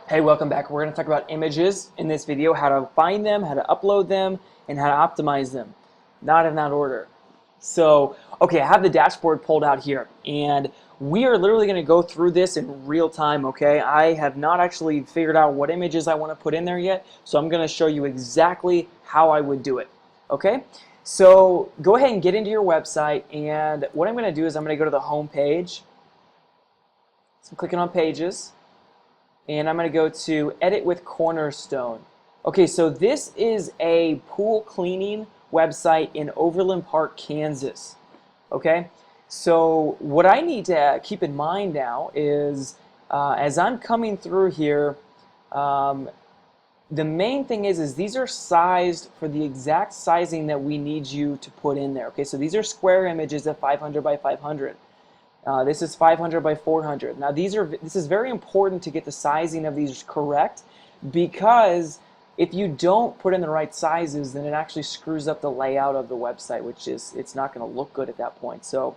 Hey, welcome back. We're going to talk about images in this video, how to find them, how to upload them, and how to optimize them. Not in that order. So, okay, I have the dashboard pulled out here, and we are literally going to go through this in real time, okay? I have not actually figured out what images I want to put in there yet, so I'm going to show you exactly how I would do it, okay? So, go ahead and get into your website, and what I'm going to do is I'm going to go to the home page. So, I'm clicking on Pages. And I'm going to go to Edit with Cornerstone. Okay, so this is a pool cleaning website in Overland Park, Kansas. Okay, so what I need to keep in mind now is as I'm coming through here, um, the main thing is these are sized for the exact sizing that we need you to put in there. Okay, so these are square images at 500 by 500. This is 500 by 400. Now this is very important to get the sizing of these correct, because if you don't put in the right sizes, then it actually screws up the layout of the website, which is, it's not going to look good at that point. So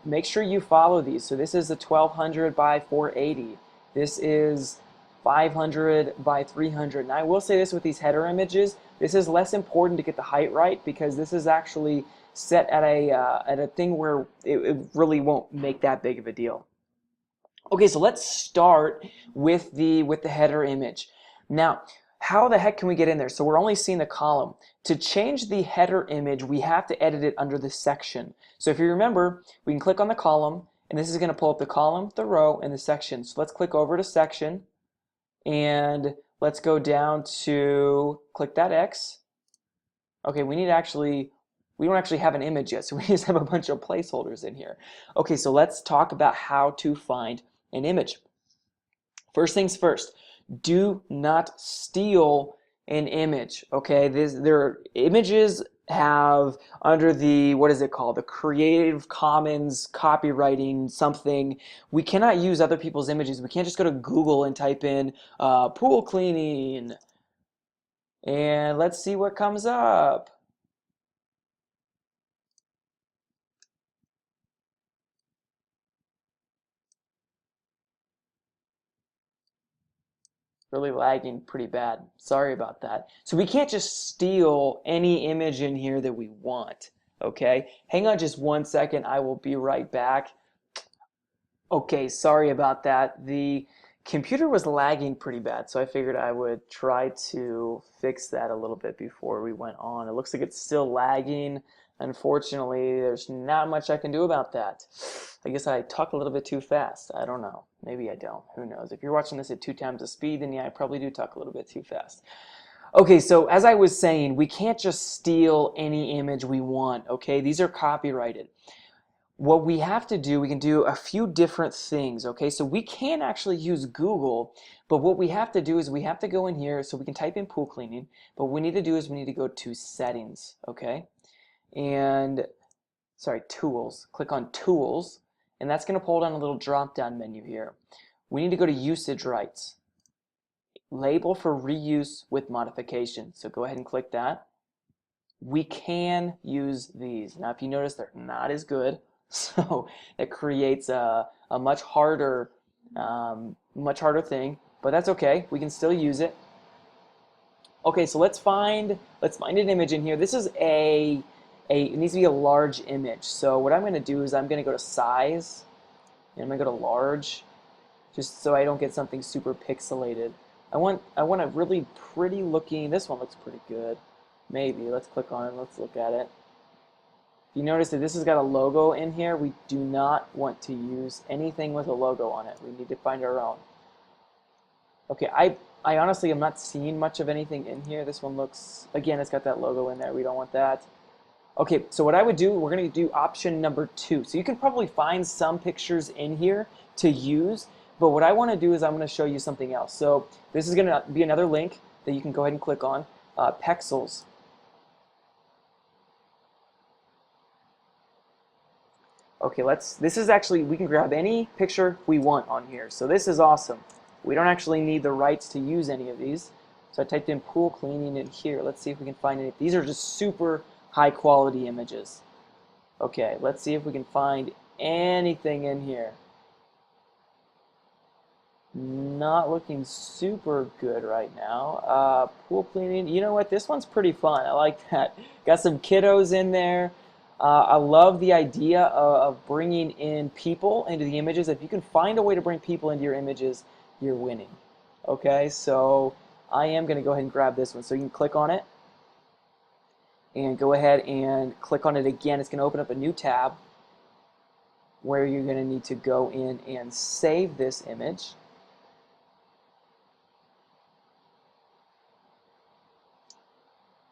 make sure you follow these. So this is a 1200 by 480. This is 500 by 300. And I will say this with these header images, this is less important to get the height right, because this is actually set at a thing where it really won't make that big of a deal. Okay, so let's start with the header image. Now, how the heck can we get in there? So we're only seeing the column. To change the header image, we have to edit it under the section. So if you remember, we can click on the column, and this is going to pull up the column, the row, and the section. So let's click over to section, and let's go down to click that X. Okay, we don't actually have an image yet, so we just have a bunch of placeholders in here. Okay, so let's talk about how to find an image. First things first, do not steal an image, okay? Their images have, under the, what is it called, the Creative Commons copywriting something, we cannot use other people's images. We can't just go to Google and type in pool cleaning, and let's see what comes up. Really lagging pretty bad. Sorry about that. So we can't just steal any image in here that we want, okay? Hang on just 1 second. I will be right back. Okay, sorry about that. The computer was lagging pretty bad, so I figured I would try to fix that a little bit before we went on. It looks like it's still lagging. Unfortunately, there's not much I can do about that. I guess I talk a little bit too fast. I don't know. Maybe I don't. Who knows? If you're watching this at 2 times the speed, then yeah, I probably do talk a little bit too fast. Okay, so as I was saying, we can't just steal any image we want, okay? These are copyrighted. What we have to do, we can do a few different things, okay? So we can actually use Google, but what we have to do is we have to go in here, so we can type in pool cleaning, but what we need to do is we need to go to settings, okay? And, sorry, tools. Click on tools, and that's gonna pull down a little drop-down menu here. We need to go to usage rights. Label for reuse with modification. So go ahead and click that. We can use these. Now if you notice, they're not as good. So it creates a much harder thing, but that's okay. We can still use it. Okay, so let's find an image in here. This is it needs to be a large image. So what I'm going to do is I'm going to go to size, and I'm going to go to large, just so I don't get something super pixelated. I want a really pretty looking. This one looks pretty good. Maybe let's click on it. Let's look at it. You notice that this has got a logo in here. We do not want to use anything with a logo on it. We need to find our own. Okay, I honestly am not seeing much of anything in here. This one looks, again, it's got that logo in there. We don't want that. Okay, so what I would do, we're going to do option number 2. So you can probably find some pictures in here to use, but what I want to do is I'm going to show you something else. So this is going to be another link that you can go ahead and click on, Pexels. Okay, this is actually, we can grab any picture we want on here. So this is awesome. We don't actually need the rights to use any of these. So I typed in pool cleaning in here. Let's see if we can find any. These are just super high quality images. Okay, let's see if we can find anything in here. Not looking super good right now. Pool cleaning. You know what? This one's pretty fun. I like that. Got some kiddos in there. I love the idea of bringing in people into the images. If you can find a way to bring people into your images, you're winning. Okay, so I am going to go ahead and grab this one. So you can click on it and go ahead and click on it again. It's going to open up a new tab where you're going to need to go in and save this image.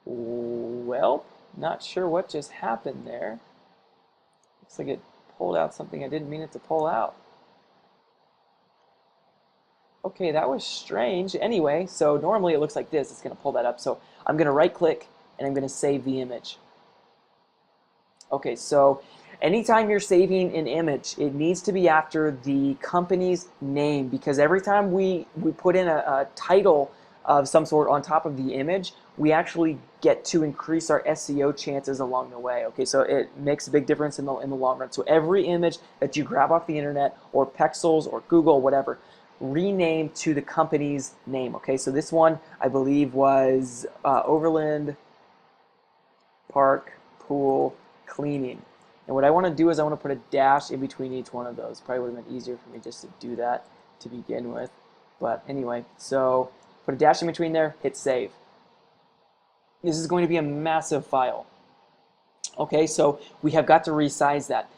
Well, not sure what just happened there. Looks like it pulled out something I didn't mean it to pull out. Okay, that was strange. Anyway, so normally it looks like this. It's going to pull that up. So I'm going to right click and I'm going to save the image. Okay, so anytime you're saving an image, it needs to be after the company's name, because every time we put in a title of some sort on top of the image, we actually get to increase our SEO chances along the way. Okay, so it makes a big difference in the long run. So every image that you grab off the internet or Pexels or Google, whatever, rename to the company's name. Okay, so this one I believe was Overland Park Pool Cleaning. And what I want to do is I want to put a dash in between each one of those. Probably would have been easier for me just to do that to begin with. But anyway, so put a dash in between there, hit save. This is going to be a massive file. Okay, so we have got to resize that.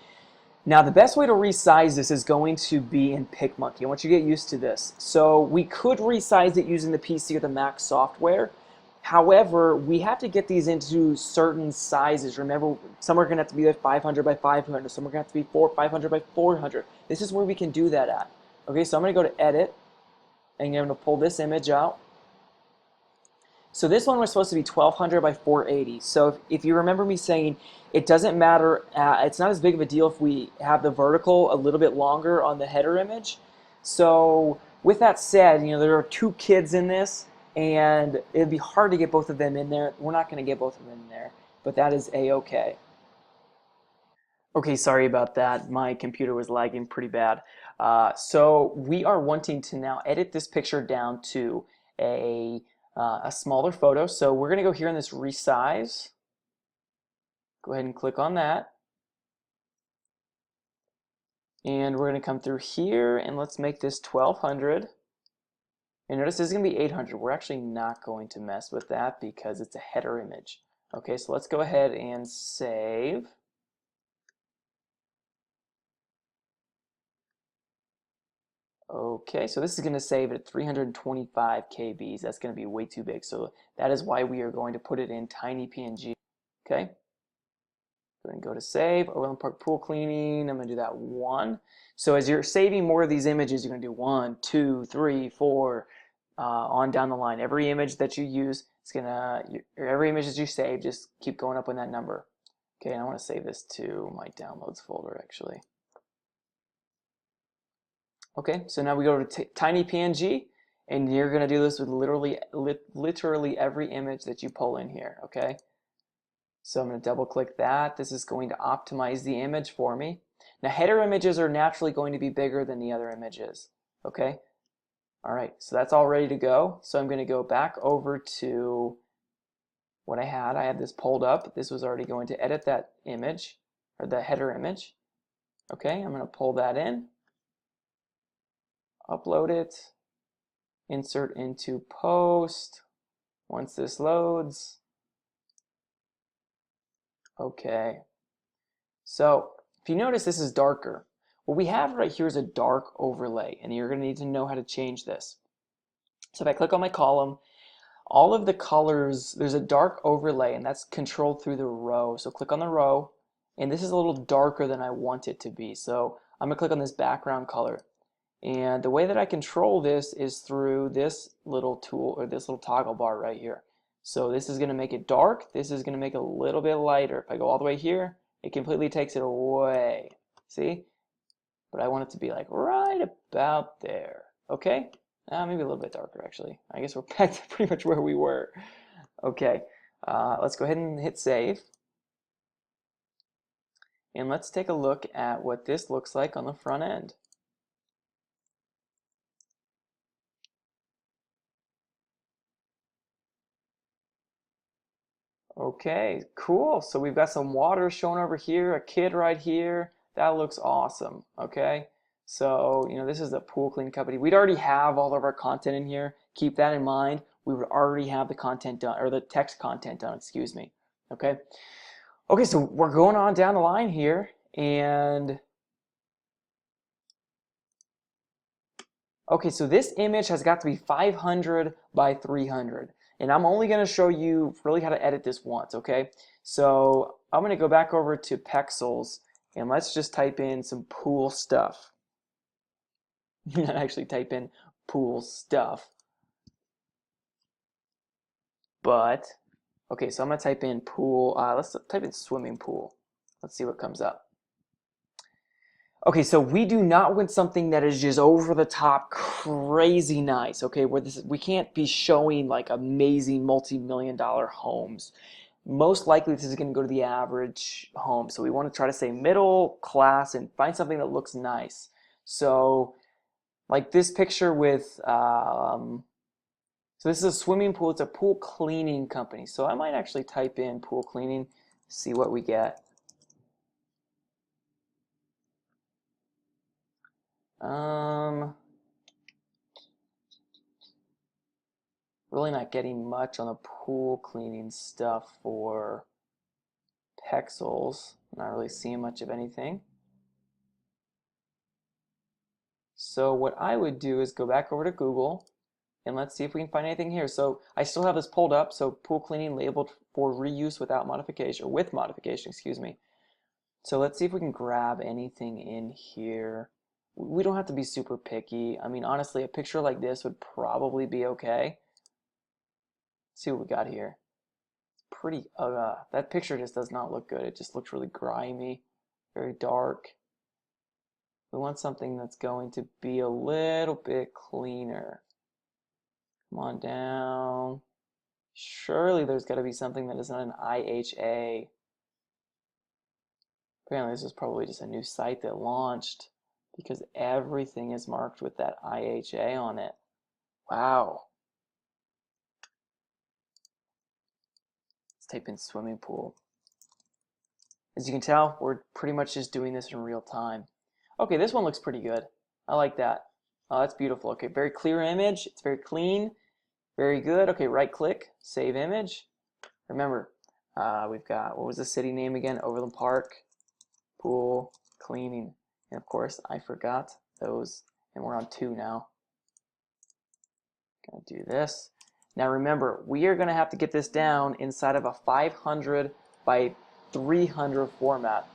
Now the best way to resize this is going to be in PicMonkey. I want you to get used to this. So we could resize it using the PC or the Mac software. However, we have to get these into certain sizes. Remember, some are going to have to be like 500 by 500. Some are going to have to be 500 by 400. This is where we can do that at. Okay, so I'm going to go to Edit, and I'm going to pull this image out. So this one was supposed to be 1200 by 480. So if you remember me saying it doesn't matter, it's not as big of a deal if we have the vertical a little bit longer on the header image. So with that said, you know, there are two kids in this, and it'd be hard to get both of them in there. We're not going to get both of them in there, but that is a-okay. Okay, sorry about that. My computer was lagging pretty bad. So we are wanting to now edit this picture down to a smaller photo. So we're going to go here in this resize. Go ahead and click on that. And we're going to come through here and let's make this 1200. And notice this is going to be 800. We're actually not going to mess with that because it's a header image. Okay, so let's go ahead and save. Okay, so this is going to save it at 325 KBs. That's going to be way too big. So that is why we are going to put it in tiny PNG. Okay, go ahead and go to save. Overland Park Pool Cleaning. I'm going to do that one. So as you're saving more of these images, you're going to do 1, 2, 3, 4, on down the line. Every image that you use, it's gonna, every image that you save, just keep going up on that number. Okay, I want to save this to my downloads folder actually. Okay, so now we go to tiny PNG, and you're going to do this with literally every image that you pull in here, okay? So I'm going to double click that. This is going to optimize the image for me. Now header images are naturally going to be bigger than the other images, okay? All right, so that's all ready to go. So I'm going to go back over to what I had. I had this pulled up. This was already going to edit that image, or the header image. Okay, I'm going to pull that in, upload it, insert into post. Once this loads, okay. So if you notice, this is darker. What we have right here is a dark overlay, and you're going to need to know how to change this. So if I click on my column, all of the colors, there's a dark overlay, and that's controlled through the row. So click on the row, and this is a little darker than I want it to be. So I'm going to click on this background color. And the way that I control this is through this little tool, or this little toggle bar right here. So this is going to make it dark. This is going to make it a little bit lighter. If I go all the way here, it completely takes it away. See? But I want it to be like right about there. Okay? Maybe a little bit darker actually. I guess we're back to pretty much where we were. Okay. Let's go ahead and hit save. And let's take a look at what this looks like on the front end. Okay, cool. So we've got some water shown over here, a kid right here. That looks awesome. Okay. So, this is the pool cleaning company. We'd already have all of our content in here. Keep that in mind. We would already have the content done, or the text content done, excuse me. Okay. Okay, so we're going on down the line here, and okay, so this image has got to be 500 by 300. And I'm only going to show you really how to edit this once, okay? So I'm going to go back over to Pexels, and let's just type in some pool stuff. Not actually type in pool stuff. But, okay, so I'm going to type in pool. Let's type in swimming pool. Let's see what comes up. Okay, so we do not want something that is just over the top, crazy nice. Okay, we can't be showing like amazing multi-million-dollar homes. Most likely, this is going to go to the average home. So we want to try to say middle class and find something that looks nice. So, like this picture with, so this is a swimming pool. It's a pool cleaning company. So I might actually type in pool cleaning, see what we get. Really not getting much on the pool cleaning stuff for Pexels. Not really seeing much of anything. So what I would do is go back over to Google and let's see if we can find anything here. So I still have this pulled up. So pool cleaning labeled for reuse without modification, or with modification, excuse me. So let's see if we can grab anything in here. We don't have to be super picky. I mean, honestly, a picture like this would probably be okay. Let's see what we got here. Pretty, that picture just does not look good. It just looks really grimy, very dark. We want something that's going to be a little bit cleaner. Come on down. Surely there's got to be something that isn't an IHA. Apparently this is probably just a new site that launched because everything is marked with that IHA on it. Wow. Let's type in swimming pool. As you can tell, we're pretty much just doing this in real time. Okay, this one looks pretty good. I like that. Oh, that's beautiful. Okay, very clear image. It's very clean. Very good. Okay, right click, save image. Remember, we've got, what was the city name again? Overland Park, pool, cleaning. And of course, I forgot those, and we're on 2 now. Gonna do this. Now remember, we are gonna have to get this down inside of a 500 by 300 format.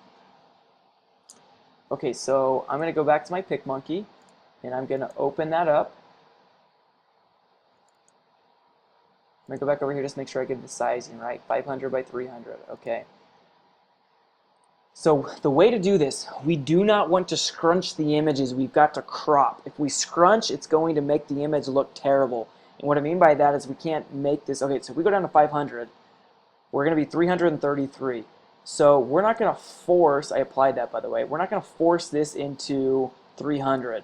Okay, so I'm gonna go back to my PicMonkey, and I'm gonna open that up. I'm going to go back over here just to make sure I get the sizing right. 500 by 300. Okay. So the way to do this, we do not want to scrunch the images. We've got to crop. If we scrunch, it's going to make the image look terrible. And what I mean by that is we can't make this. Okay, so if we go down to 500, we're going to be 333. So we're not going to force, I applied that by the way, we're not going to force this into 300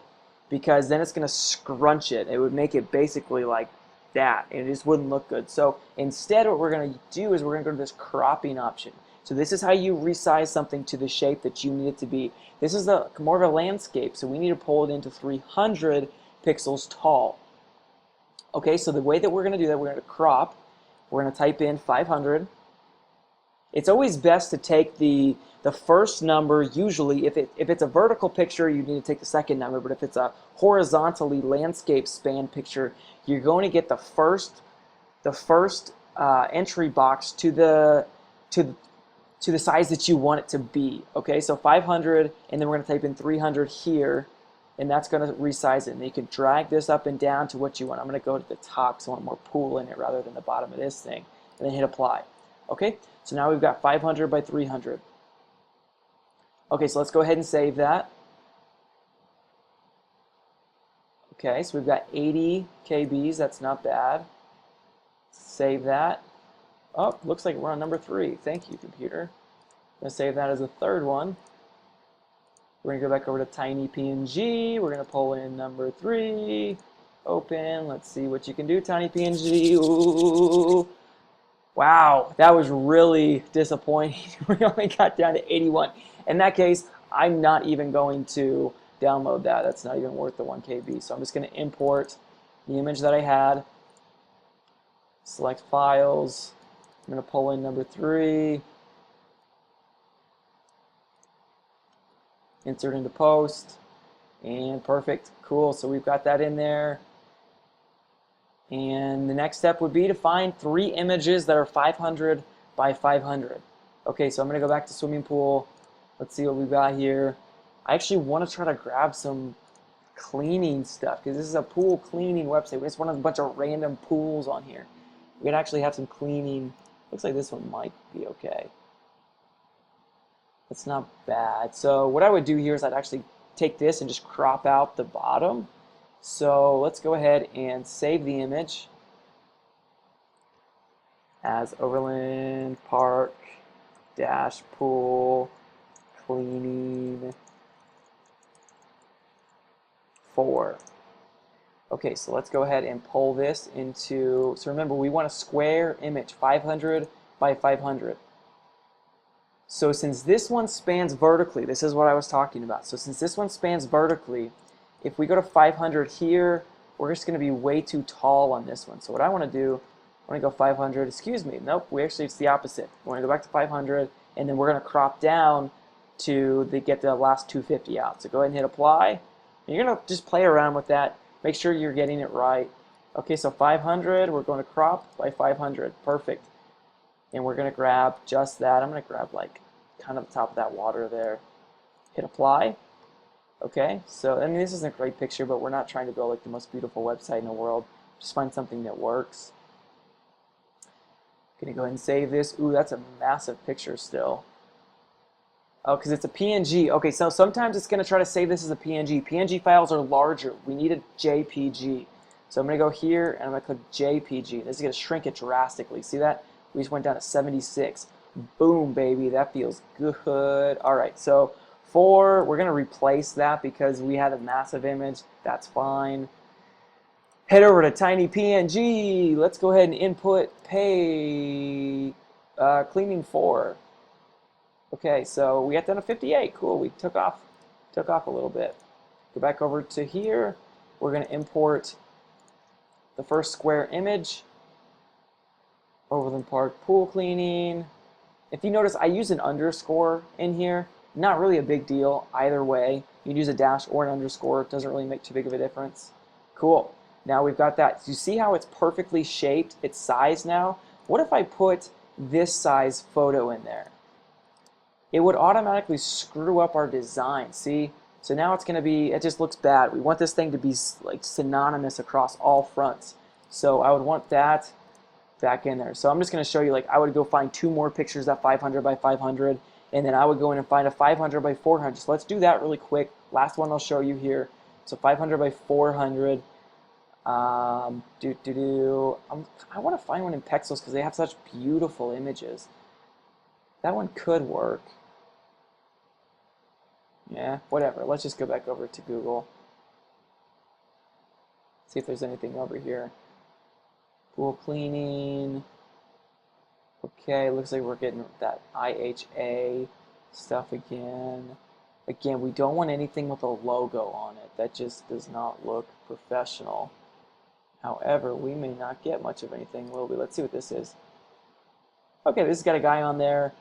because then it's going to scrunch it. It would make it basically like that, and it just wouldn't look good. So instead what we're going to do is we're going to go to this cropping option. So this is how you resize something to the shape that you need it to be. This is more of a landscape, so we need to pull it into 300 pixels tall. Okay, so the way that we're going to do that, we're going to crop. We're going to type in 500. It's always best to take the first number. Usually, if it's a vertical picture, you need to take the second number. But if it's a horizontally landscape span picture, you're going to get the first entry box to the size that you want it to be. Okay, so 500, and then we're going to type in 300 here, and that's going to resize it. And you can drag this up and down to what you want. I'm going to go to the top because I want more pool in it rather than the bottom of this thing, and then hit apply. Okay, so now we've got 500 by 300. Okay, so let's go ahead and save that. Okay, so we've got 80 KBs, that's not bad. Save that. Oh, looks like we're on number 3. Thank you, computer. I'm gonna save that as the third one. We're gonna go back over to Tiny PNG. We're gonna pull in number 3. Open, let's see what you can do, Tiny PNG. Ooh. Wow, that was really disappointing. We only got down to 81. In that case, I'm not even going to download that. That's not even worth the 1 KB. So I'm just going to import the image that I had, select files. I'm going to pull in number 3, insert into post, and perfect. Cool. So we've got that in there. And the next step would be to find 3 images that are 500 by 500. Okay, so I'm going to go back to swimming pool. Let's see what we've got here. I actually want to try to grab some cleaning stuff because this is a pool cleaning website. We just want a bunch of random pools on here. We could actually have some cleaning. Looks like this one might be okay. That's not bad. So what I would do here is I'd actually take this and just crop out the bottom. So let's go ahead and save the image as Overland Park dash pool cleaning 4. Okay, so let's go ahead and pull this into, so remember we want a square image, 500 by 500. So since this one spans vertically, this is what I was talking about. So since this one spans vertically, if we go to 500 here, we're just going to be way too tall on this one. So what I want to do, I want to go 500, excuse me, nope, it's the opposite. We want to go back to 500, and then we're going to crop down to get the last 250 out. So go ahead and hit apply. And you're going to just play around with that. Make sure you're getting it right. Okay, so 500, we're going to crop by 500. Perfect. And we're going to grab just that. I'm going to grab like kind of the top of that water there. Hit apply. Okay, so I mean this isn't a great picture, but we're not trying to build like the most beautiful website in the world. Just find something that works. Gonna go ahead and save this. Ooh, that's a massive picture still. Oh, because it's a PNG. Okay, so sometimes it's going to try to save this as a PNG. PNG files are larger. We need a JPG. So I'm going to go here and I'm going to click JPG. This is going to shrink it drastically. See that? We just went down to 76. Boom, baby. That feels good. All right, so 4, we're going to replace that because we had a massive image. That's fine. Head over to Tiny PNG. Let's go ahead and input pay cleaning 4. Okay, so we got down to 58. Cool. We took off a little bit. Go back over to here. We're going to import the first square image. Overland Park pool cleaning. If you notice, I use an underscore in here. Not really a big deal either way. You can use a dash or an underscore. It doesn't really make too big of a difference. Cool. Now we've got that. So you see how it's perfectly shaped, its size now? What if I put this size photo in there? It would automatically screw up our design, see? So now it's going to be, it just looks bad. We want this thing to be like synonymous across all fronts. So I would want that back in there. So I'm just going to show you, like, I would go find 2 more pictures at 500 by 500, and then I would go in and find a 500 by 400. So let's do that really quick. Last one I'll show you here. So 500 by 400. I want to find one in Pexels because they have such beautiful images. That one could work. Yeah, whatever. Let's just go back over to Google. See if there's anything over here. Pool cleaning. Okay, looks like we're getting that IHA stuff again. Again, we don't want anything with a logo on it. That just does not look professional. However, we may not get much of anything, will we? Let's see what this is. Okay, this has got a guy on there.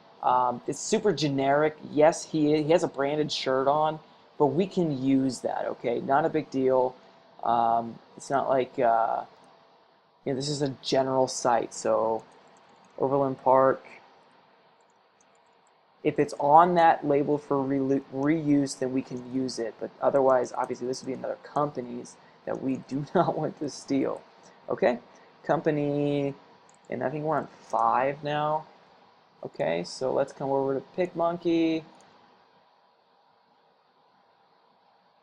It's super generic. Yes, he has a branded shirt on, but we can use that, okay? Not a big deal. It's not like, this is a general site, so Overland Park. If it's on that label for reuse, then we can use it, but otherwise, obviously, this would be another company's that we do not want to steal, okay? Company, and I think we're on 5 now. Okay, so let's come over to PicMonkey.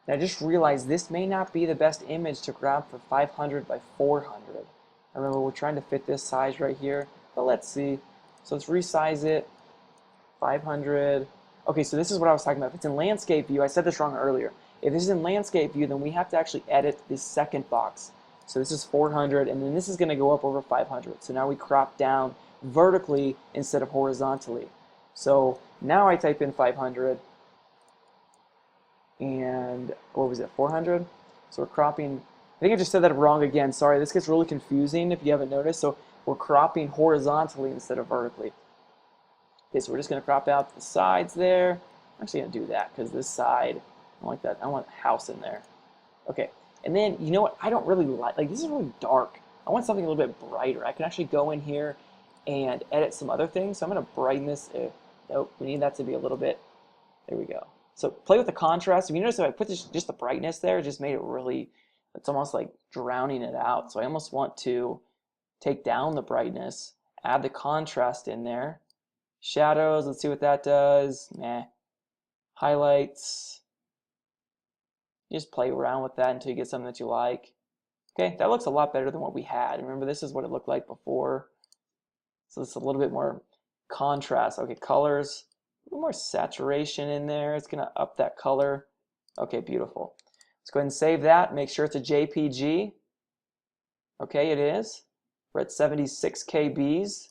Now I just realized this may not be the best image to grab for 500 by 400. Remember, we're trying to fit this size right here, but let's see. So let's resize it, 500. Okay, so this is what I was talking about. If it's in landscape view, I said this wrong earlier. If this is in landscape view, then we have to actually edit this second box. So this is 400, and then this is going to go up over 500. So now we crop down vertically instead of horizontally. So now I type in 500 and what was it, 400? So we're cropping, I think I just said that wrong again, sorry, this gets really confusing if you haven't noticed. So we're cropping horizontally instead of vertically. Okay, so we're just going to crop out the sides there. I'm actually going to do that because this side, I like that, I want a house in there. Okay, and then you know what, I don't really like this is really dark. I want something a little bit brighter. I can actually go in here and edit some other things. So I'm going to brighten this. Nope, we need that to be a little bit, there we go. So play with the contrast. If you notice, if I put this, just the brightness there, it just made it really, it's almost like drowning it out. So I almost want to take down the brightness, add the contrast in there. Shadows, let's see what that does. Meh. Highlights. You just play around with that until you get something that you like. Okay, that looks a lot better than what we had. Remember, this is what it looked like before. So it's a little bit more contrast. Okay, colors. A little more saturation in there. It's going to up that color. Okay, beautiful. Let's go ahead and save that. Make sure it's a JPG. Okay, it is. We're at 76 KBs.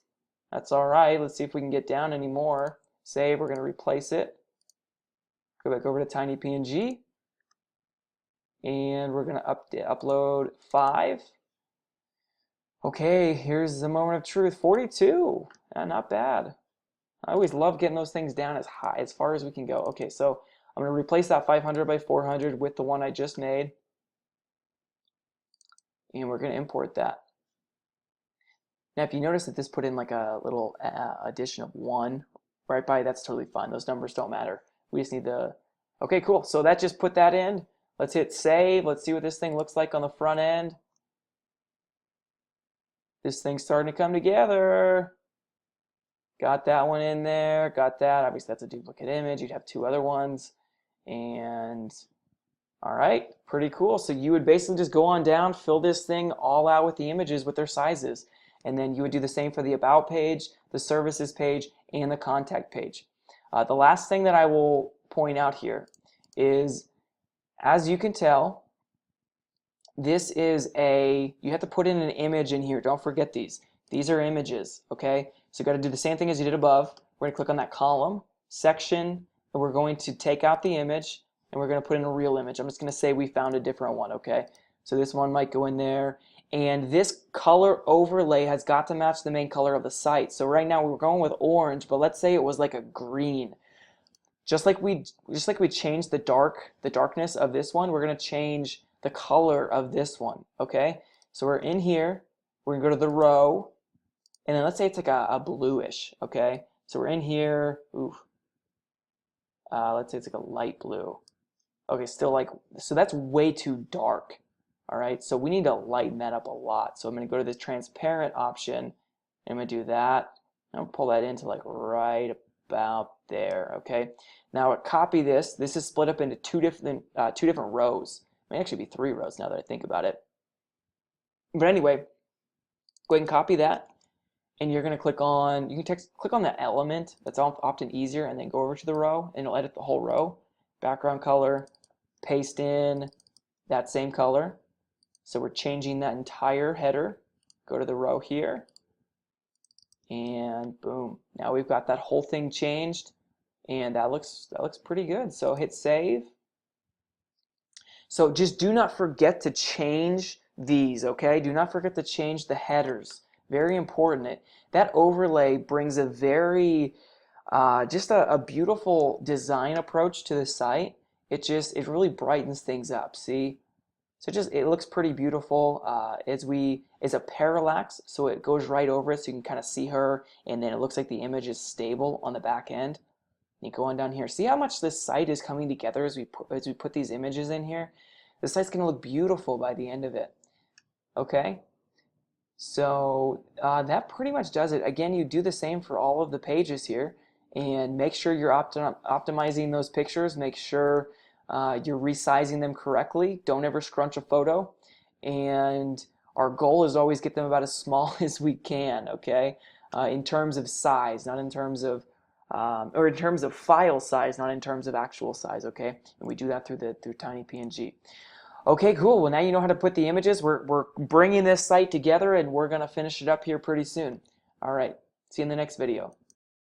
That's all right. Let's see if we can get down any more. Save. We're going to replace it. Go back over to TinyPNG. And we're going to upload 5. Okay, here's the moment of truth. 42. Not bad. I always love getting those things down as high, as far as we can go. Okay, so I'm going to replace that 500 by 400 with the one I just made. And we're going to import that. Now, if you notice that this put in like a little addition of 1 right by, that's totally fine. Those numbers don't matter. We just need the, okay, cool. So that just put that in. Let's hit save. Let's see what this thing looks like on the front end. This thing's starting to come together. Got that one in there, got that. Obviously, that's a duplicate image. You'd have 2 other ones. And all right, pretty cool. So you would basically just go on down, fill this thing all out with the images with their sizes. And then you would do the same for the About page, the Services page, and the Contact page. The last thing that I will point out here is, as you can tell, this is you have to put in an image in here. Don't forget these. These are images, okay? So you've got to do the same thing as you did above. We're going to click on that column, section, and we're going to take out the image, and we're going to put in a real image. I'm just going to say we found a different one, okay? So this one might go in there. And this color overlay has got to match the main color of the site. So right now we're going with orange, but let's say it was like a green. Just like we changed the darkness of this one, we're going to change the color of this one, okay? So we're in here, we're going to go to the row, and then let's say it's like a bluish, okay? So we're in here, let's say it's like a light blue. Okay, still like, so that's way too dark, all right? So we need to lighten that up a lot. So I'm going to go to the transparent option, and I'm going to do that. I'm going to pull that into like right about there, okay? Now copy this. This is split up into two different rows. It may actually be 3 rows now that I think about it. But anyway, go ahead and copy that, and you're going to click on, you can click on that element. That's often easier, and then go over to the row, and it'll edit the whole row. Background color, paste in that same color. So we're changing that entire header. Go to the row here, and boom. Now we've got that whole thing changed, and that looks pretty good. So hit save. So just do not forget to change these, okay? Do not forget to change the headers. Very important. That overlay brings a very, just a beautiful design approach to the site. It really brightens things up, see? So it looks pretty beautiful. It's a parallax, so it goes right over it so you can kind of see her, and then it looks like the image is stable on the back end. You go on down here. See how much this site is coming together as we put these images in here? The site's going to look beautiful by the end of it. Okay? So that pretty much does it. Again, you do the same for all of the pages here, and make sure you're optimizing those pictures. Make sure you're resizing them correctly. Don't ever scrunch a photo. And our goal is always get them about as small as we can, okay? In terms of size, not in terms of or in terms of file size, not in terms of actual size, okay? And we do that through TinyPNG. Okay, cool. Well, now you know how to put the images. We're bringing this site together, and we're going to finish it up here pretty soon. All right. See you in the next video.